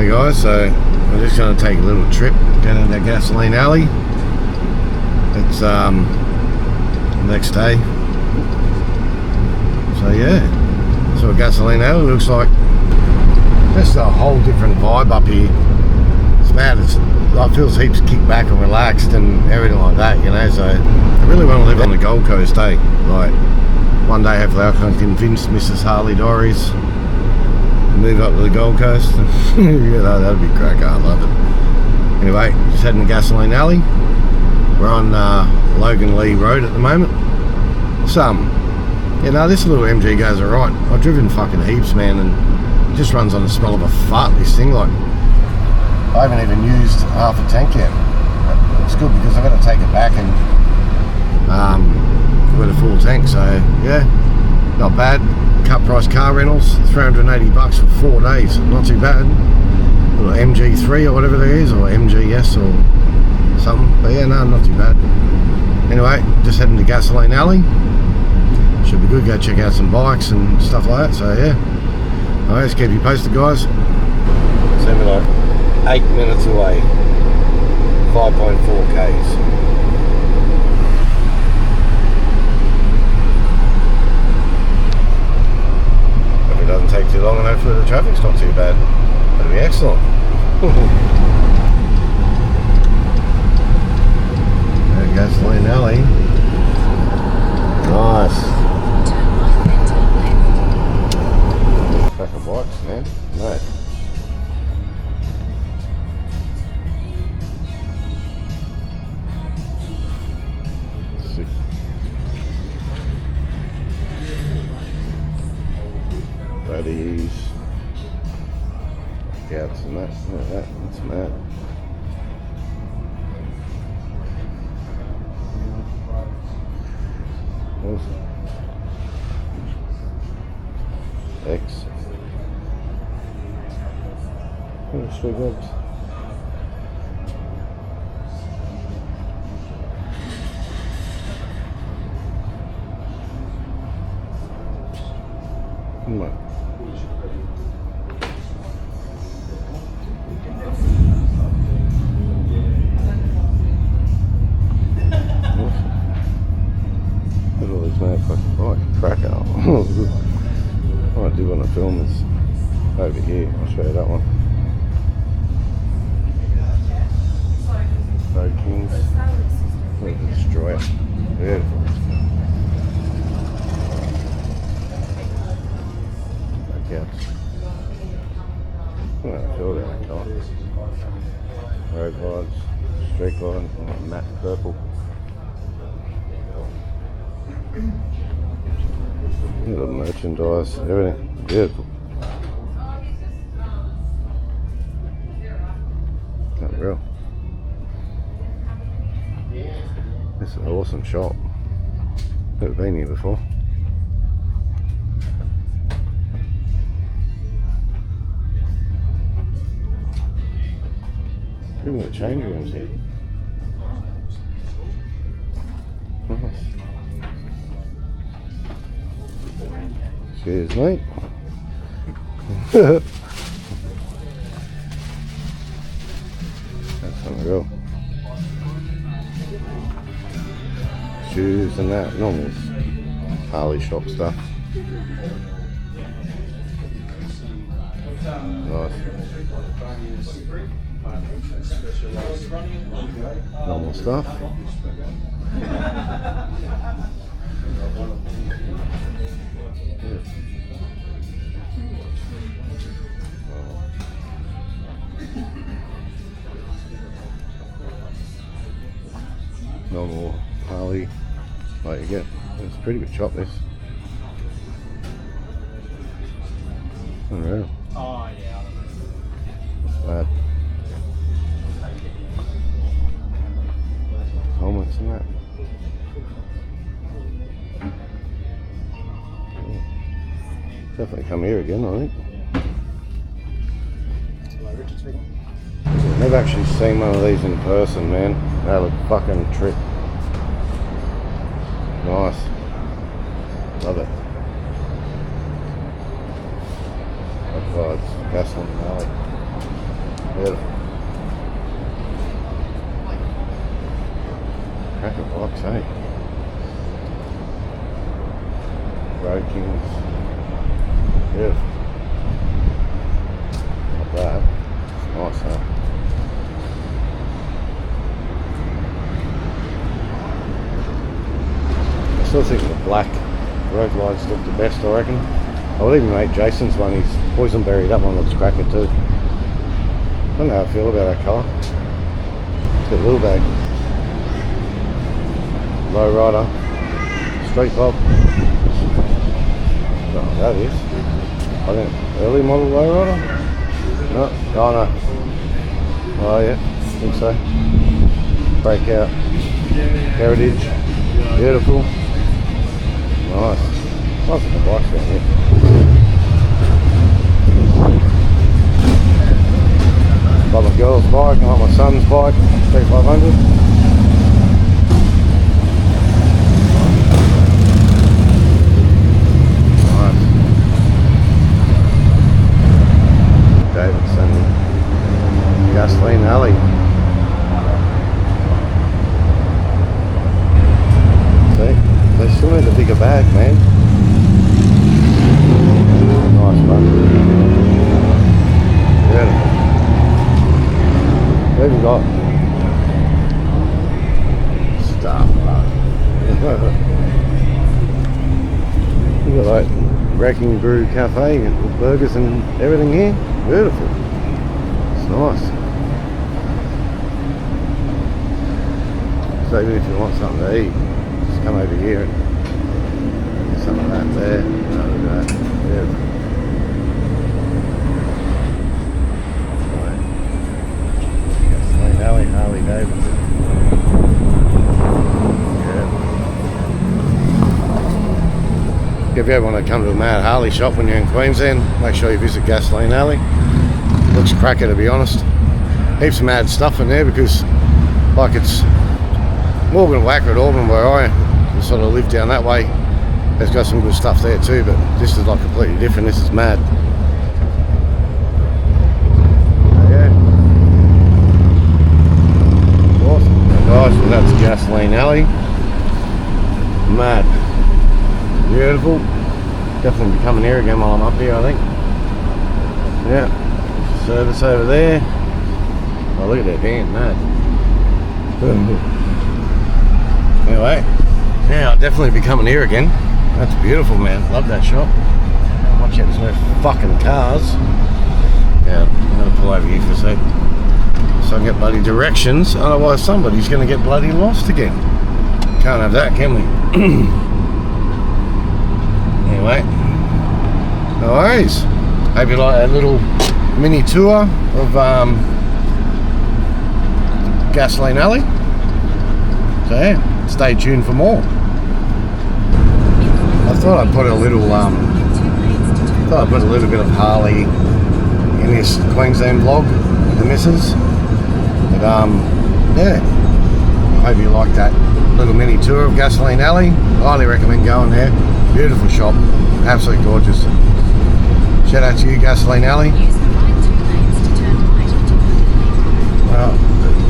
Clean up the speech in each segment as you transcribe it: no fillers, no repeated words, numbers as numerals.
Hey guys, so I'm just going to take a little trip down to that gasoline alley. It's the next day. So yeah, so a gasoline alley looks like. Just a whole different vibe up here. It's mad. It feels heaps kicked back and relaxed and everything like that, you know. So I really want to live on the Gold Coast, eh? Like one day hopefully I can convince Mrs. Harley-Davidson to move up to the Gold Coast. Yeah, that'd be crack. I love it. Anyway, just heading to Gasoline Alley. We're on Logan Lee Road at the moment. You know, this little MG goes alright. I've driven fucking heaps, man, and it just runs on the smell of a fart, this thing. Like, I haven't even used half a tank yet. It's good because I've got to take it back and with a full tank. So yeah, not bad. Cut price car rentals, $380 for 4 days. Not too bad. Little MG3 or whatever it is, or MGS or something. But yeah, no, not too bad. Anyway, just heading to Gasoline Alley. Should be good. Go check out some bikes and stuff like that. So yeah, alright, let's keep you posted, guys. So we're like 8 minutes away, 5.4 Ks. If it doesn't take too long and hopefully the traffic's not too bad, that'll be excellent. There, Gasoline Alley. Nice. Fucking bikes, man. No. Sick. Buddies. Scouts and that. Look at that. That's mad. Awesome. X. Oh, sweet ones. Come on. Look at all these mad fucking bikes. Crack out. What I do want to film is over here. I'll show you that one. Road Kings. Look at the Destroyer. Beautiful. Back out. Look at that field in that car. Road lines, street lines, like matte purple. Look at the merchandise, everything. Beautiful. Unreal. This is an awesome shop. Never been here before. Even the change rooms here. Nice. Cheers, mate. That's unreal. Shoes and that, normal Harley shop stuff. Nice. Normal stuff. Normal Harley, like you get. It's a pretty good shop, this. Unreal. Oh yeah. Bad. Helmets and that. Yeah. Definitely come here again, I think. Never actually seen one of these in person, man. They look fucking trick. Nice. Love it. That vibes. Gasoline Alley. Beautiful. Cracker box, eh? Brokings. Beautiful. Not bad. It's nice, huh? I still think the black road lights look the best, I reckon. I would even make Jason's one, his boysenberry, that one looks cracker too. I don't know how I feel about that colour. It's got a little bag. Low rider. Street bob. Oh, that is. I think early model low rider? No, oh no. Oh yeah, I think so. Breakout. Heritage. Beautiful. Nice. Nice looking bikes down here. Like my girl's bike, like my son's bike, 3500. Nice. Davidson. Gasoline alley. See? They still need a bigger bag, man. Nice one. Beautiful. We've even got stuff. We've got like Wrecking Brew Cafe with burgers and everything here. Beautiful. It's nice. So even if you want something to eat, just come over here and get some of that there. No, look at that. Beautiful. Harley-Davidson. If you ever want to come to a Mad Harley shop when you're in Queensland, make sure you visit Gasoline Alley. Looks cracker, to be honest. Heaps of mad stuff in there because, like, it's Morgan Wacker at Auburn where I sort of live down that way. There's got some good stuff there too, but this is like completely different. This is mad. Guys, well, that's Gasoline Alley. Mad. Beautiful. Definitely be coming here again while I'm up here, I think. Yeah. Service over there. Oh, look at that van, mad. Anyway, yeah, I'll definitely be coming here again. That's beautiful, man. Love that shop. Watch out, there's no fucking cars. Yeah, I'm gonna pull over here for a sec. So I can get bloody directions, otherwise somebody's going to get bloody lost again. Can't have that, can we? Anyway, no worries. Hope you like a little mini tour of Gasoline Alley. So yeah, stay tuned for more. I thought I'd put a little bit of Harley in this Queensland vlog with the missus. But yeah, I hope you like that little mini tour of Gasoline Alley. Highly recommend going there. Beautiful shop, absolutely gorgeous. Shout out to you, Gasoline Alley.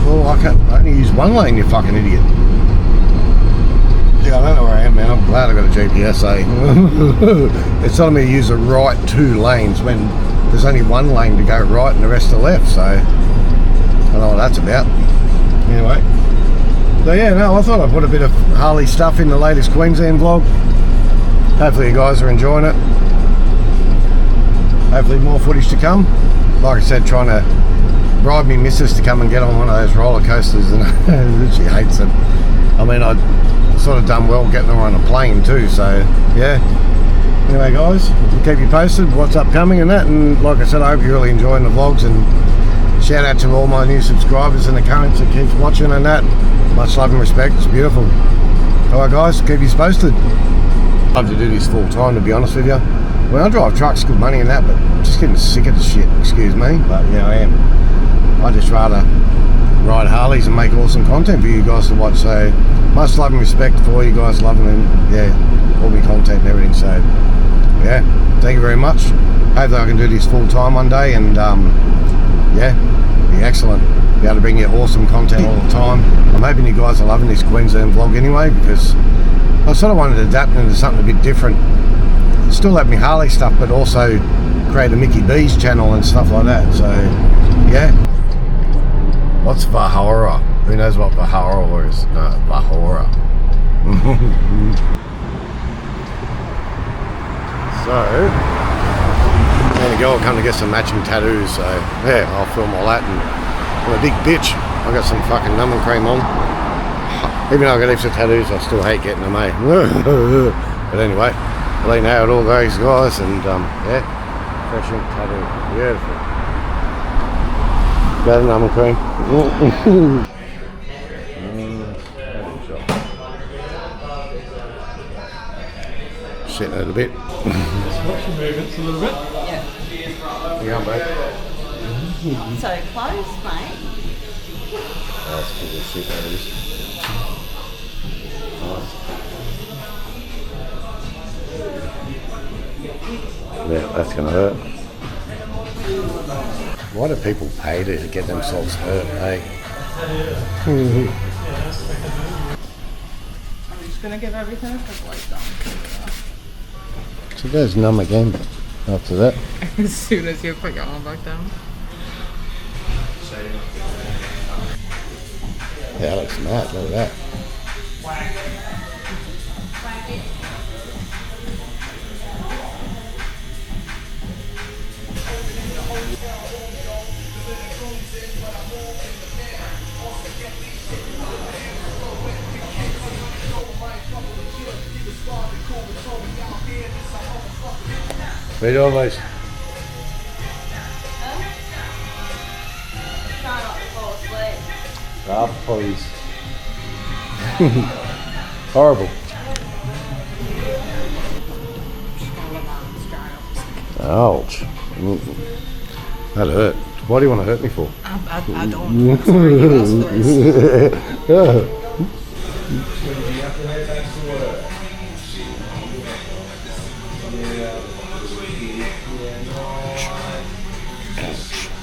Well, I only use one lane, you fucking idiot. Yeah, I don't know where I am, man. I'm glad I got a GPS, eh? It's telling me to use the right 2 lanes when there's only one lane to go right and the rest are left, so I don't know what that's about. Anyway, so yeah, no, I thought I'd put a bit of Harley stuff in the latest Queensland vlog. Hopefully you guys are enjoying it. Hopefully more footage to come. Like I said, trying to bribe me missus to come and get on one of those roller coasters, and she hates it. I mean, I sort of done well getting her on a plane too, so yeah. Anyway guys, we'll keep you posted what's upcoming and that, and like I said, I hope you're really enjoying the vlogs, and shout out to all my new subscribers and the currents that keeps watching and that. Much love and respect, it's beautiful. Alright guys, keep you posted. I'd love to do this full time, to be honest with you. When I drive trucks, good money and that, but I'm just getting sick of the shit, excuse me, but yeah, I am. I'd just rather ride Harleys and make awesome content for you guys to watch, so much love and respect for all you guys loving and yeah, all my content and everything, so yeah, thank you very much. Hopefully I can do this full time one day, and yeah, be excellent. Be able to bring you awesome content all the time. I'm hoping you guys are loving this Queensland vlog anyway, because I sort of wanted to adapt into something a bit different. Still have me Harley stuff, but also create a Mickey B's channel and stuff like that. So yeah. What's Vahora? Who knows what Vahora is? No, Vahora. So, and a girl come to get some matching tattoos, so yeah, I'll film all that. And I'm a big bitch. I got some fucking numbing cream on. Even though I got extra tattoos, I still hate getting them, eh? But anyway, I'll let you know how it all goes, guys. And yeah, fresh ink tattoo, beautiful. Got a numbing cream. Sitting it a bit. Just watch your movements a little bit. Yeah. Yeah, mate. So close, mate. That's good as shit, that is. Nice. Yeah, that's gonna hurt. Why do people pay to get themselves hurt, eh? I'm just going to give everything a quick wipe down. So there's numb again after that. As soon as you put your arm back down. Yeah, that looks mad, look at that. Where you doing, boys? Try not to fall asleep. Ah, please. Horrible. Ouch. That hurt. Why do you want to hurt me for? I don't. I'm sorry, you asked for this.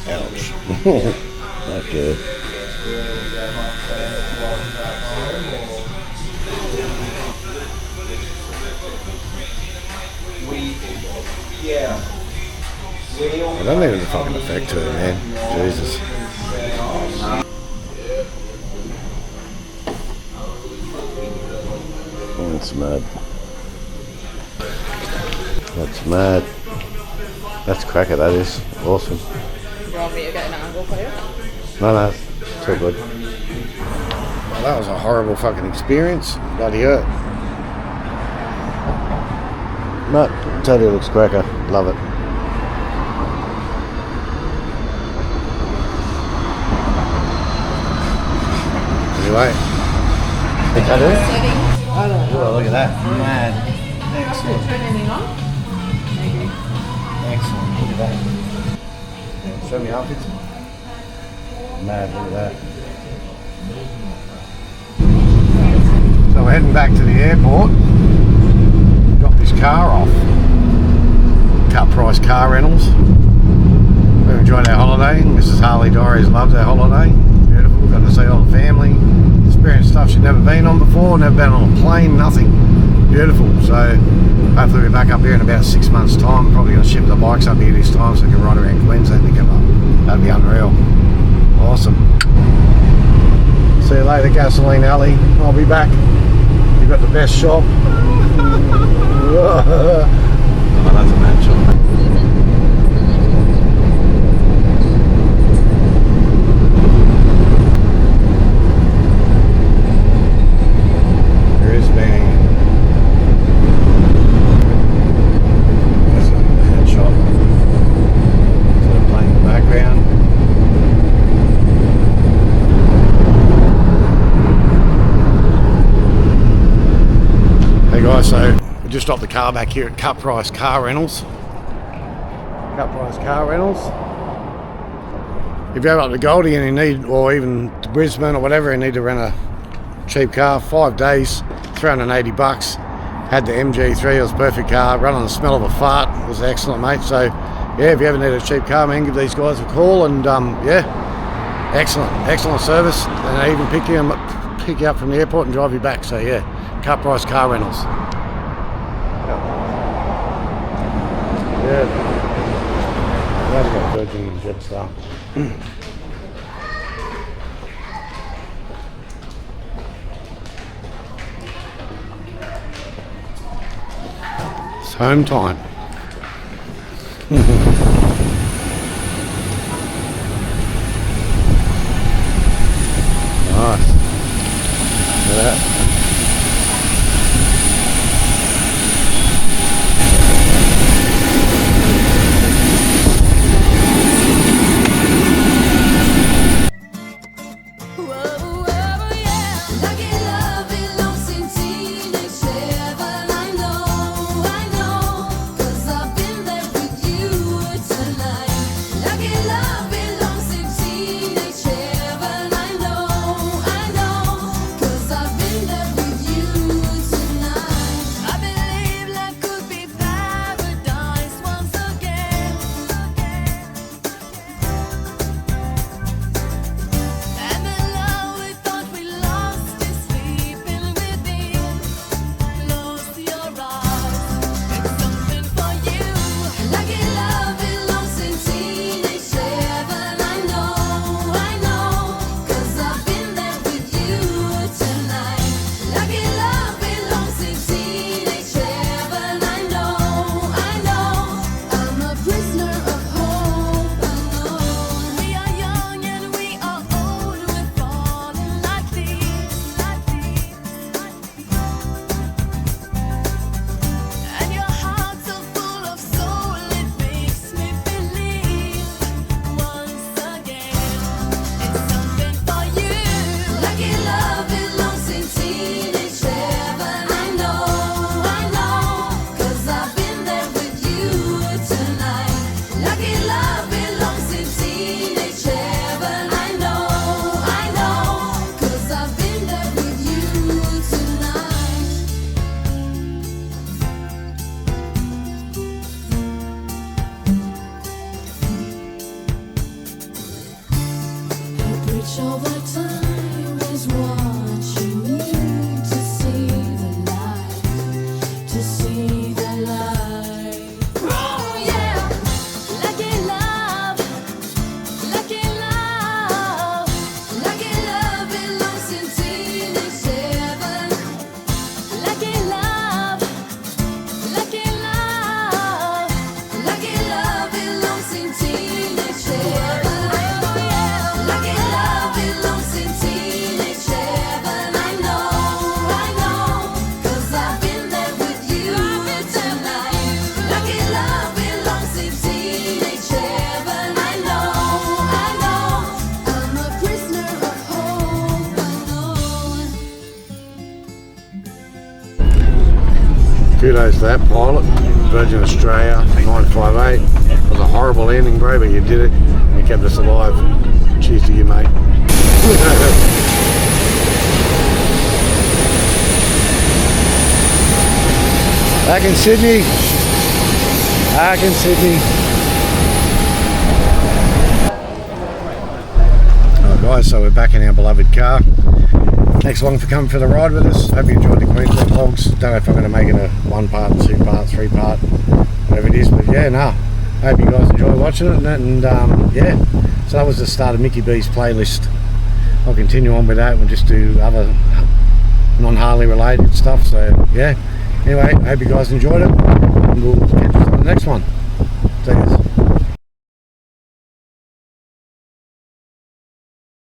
Ouch. Not good. I don't think it's a fucking effect to it, man. Jesus. That's mad. That's mad. That's cracker, that is. Awesome. You want me to get an angle for you? No, it's all good. Well, that was a horrible fucking experience. Bloody hurt. No, totally looks cracker. Love it. Anyway. Think I do? I don't know. Oh, look at that. Mad. Excellent. Turn anything on? Maybe. Excellent. Look at that. Yeah, show me outfits. Mad, look at that. So we're heading back to the airport. Got this car off. Cut price car rentals. We enjoyed our holiday. Mrs. Harley-Davidson loved our holiday. Beautiful. Got to see all the family. Experienced stuff she'd never been on before. Never been on a plane. Nothing. Beautiful. So hopefully we're back up here in about 6 months' time. Probably going to ship the bikes up here this time so we can ride around Queensland together. That'd be unreal. Awesome. See you later, Gasoline Alley. I'll be back. You've got the best shop. Oh, that's a mad shop. There is bang. That's a mad shop. Sort of playing in the background. Hey guys, so we just dropped the car back here at Cut Price Car Rentals. Cut Price Car Rentals. If you're up to Goldie and you need, or even to Brisbane or whatever, you need to rent a cheap car, 5 days, $380. Had the MG3, it was a perfect car, run on the smell of a fart, it was excellent, mate. So yeah, if you ever need a cheap car, man, give these guys a call, and yeah, excellent service, and they even pick you up from the airport and drive you back. So yeah, cut price car rentals. Yeah, they've got Virgin and Jetstar. It's home time. Nice. Look at that. Kudos to that pilot, Virgin Australia 958. It was a horrible ending, bro, but you did it and you kept us alive. Cheers to you, mate. Back in Sydney. Back in Sydney. Alright guys, so we're back in our beloved car. Thanks along for coming for the ride with us. Hope you enjoyed the Queensland vlogs. Don't know if I'm going to make it a 1 part, 2 part, 3 part, whatever it is, but yeah, no. Hope you guys enjoy watching it, and yeah. So that was the start of Mickey B's playlist. I'll continue on with that. We'll just do other non-Harley related stuff. So yeah. Anyway, I hope you guys enjoyed it, and we'll catch you on the next one. See you.